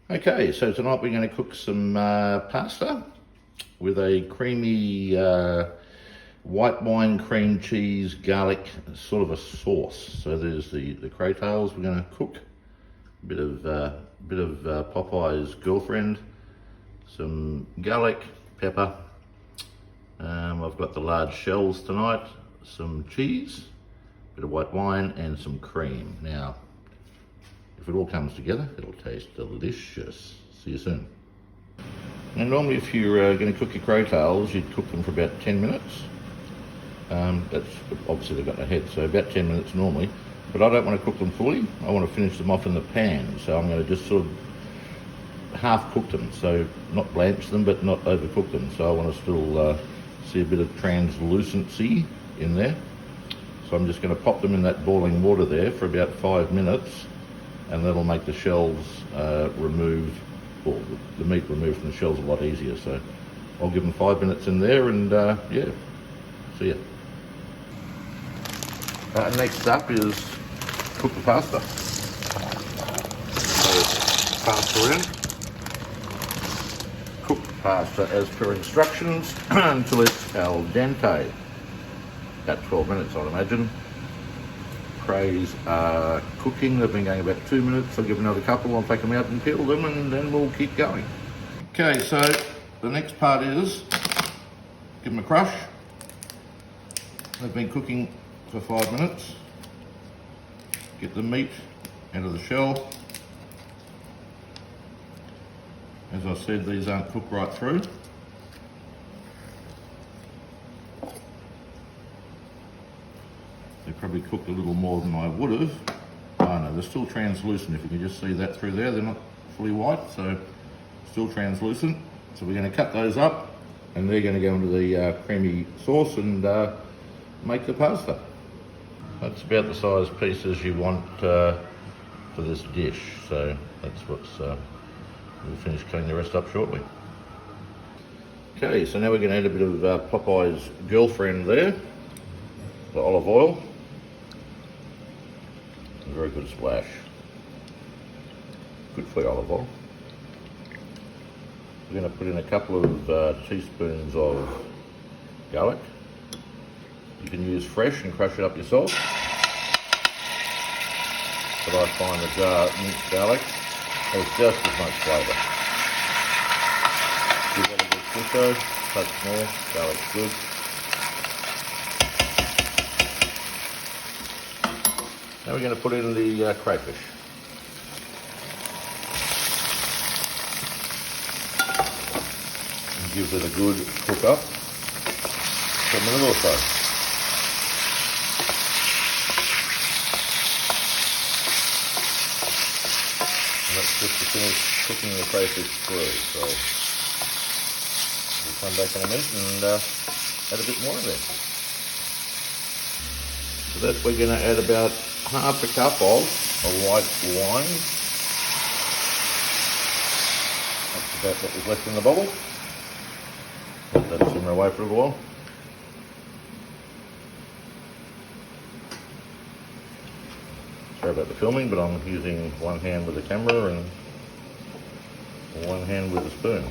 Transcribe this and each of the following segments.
Okay, so tonight we're going to cook some pasta with a creamy white wine, cream cheese, garlic, sort of a sauce. So there's the craytails we're going to cook, a bit of Popeye's girlfriend, some garlic, pepper. I've got the large shells tonight, some cheese, a bit of white wine and some cream. Now, if it all comes together, it'll taste delicious. See you soon. Now normally if you're going to cook your craytails, you'd cook them for about 10 minutes. That's obviously they've got no head, so about 10 minutes normally. But I don't want to cook them fully. I want to finish them off in the pan. So I'm going to just sort of half cook them. So not blanch them, but not overcook them. So I want to still see a bit of translucency in there. So I'm just going to pop them in that boiling water there for about 5 minutes. And that'll make the shells removed, or the meat removed from the shells a lot easier. So I'll give them 5 minutes in there and yeah, see ya. Next up is cook the pasta. So pasta in. Cook the pasta as per instructions until it's al dente. About 12 minutes I'd imagine. Crays are cooking. They've been going about 2 minutes. I'll give another couple. I'll take them out and peel them and then we'll keep going. Okay, so the next part is give them a crush. They've been cooking for 5 minutes. Get the meat out of the shell. As I said, these aren't cooked right through. They probably cooked a little more than I would have. Oh no, they're still translucent. If you can just see that through there, they're not fully white, so still translucent. So we're going to cut those up and they're going to go into the creamy sauce and make the pasta. That's about the size pieces you want for this dish. So that's what's, we'll finish cutting the rest up shortly. Okay, so now we're going to add a bit of Popeye's girlfriend there, the olive oil. A very good splash. Good for olive oil. We're going to put in a couple of teaspoons of garlic. You can use fresh and crush it up yourself. But I find the minced garlic has just as much flavour. Give that a good swisho, touch more, garlic's good. Now we're going to put in the crayfish. And give it a good cook up for a minute or so. And that's just to finish cooking the crayfish through. So we'll come back in a minute and add a bit more of it. So that we're going to add about half a cup of white wine. That's about what was left in the bottle. Let that simmer away for a while. Sorry about the filming, but I'm using one hand with the camera and one hand with a spoon.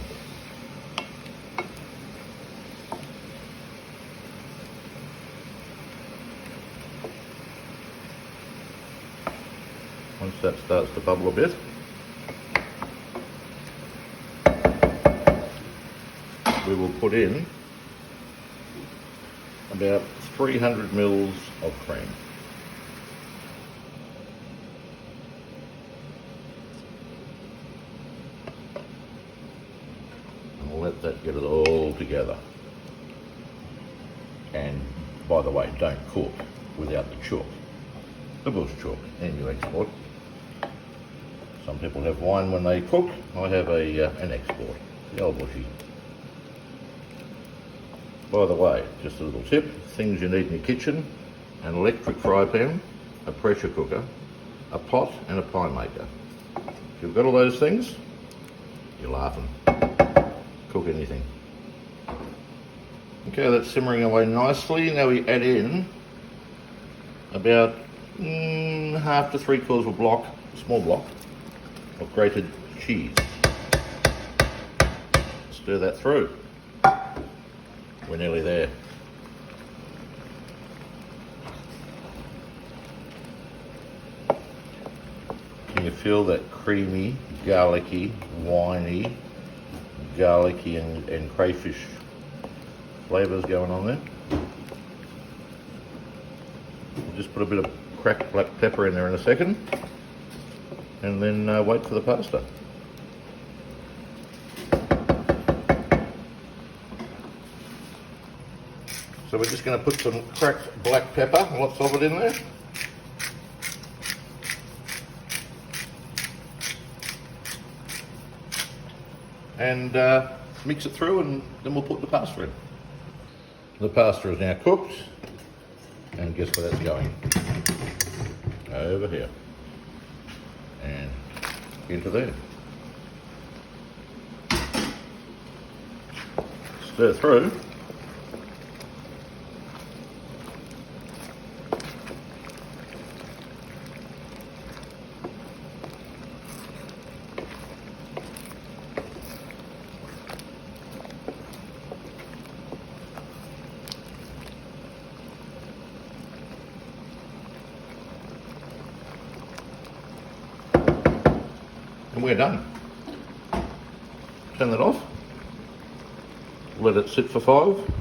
Once that starts to bubble a bit, we will put in about 300 mils of cream. And we'll let that get it all together. And by the way, don't cook without the chalk, the bush chalk, and you export. Some people have wine when they cook. I have an export, the old bushy. By the way, just a little tip, things you need in your kitchen: an electric fry pan, a pressure cooker, a pot and a pie maker. If you've got all those things, you're laughing. Cook anything. Okay, that's simmering away nicely. Now we add in about half to 3/4 of a block, a small block of grated cheese. Stir that through. We're nearly there. Can you feel that creamy, garlicky, winey, garlicky and crayfish flavours going on there? We'll just put a bit of cracked black pepper in there in a second, and then wait for the pasta. So we're just going to put some cracked black pepper, lots of it in there. And mix it through, and then we'll put the pasta in. The pasta is now cooked, and guess where that's going? Over here. And into there. Stir through. And we're done. Turn that off. Let it sit for 5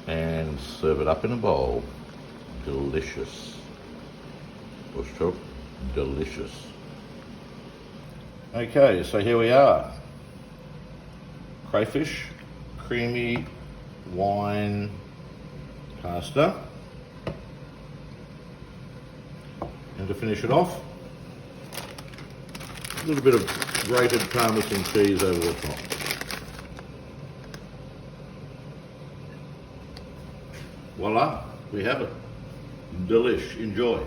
and serve it up in a bowl. Delicious. Bushtalk, delicious. Okay, so here we are. Crayfish, creamy wine pasta. And to finish it off, a little bit of grated Parmesan cheese over the top. Voila, we have it. Delish, enjoy.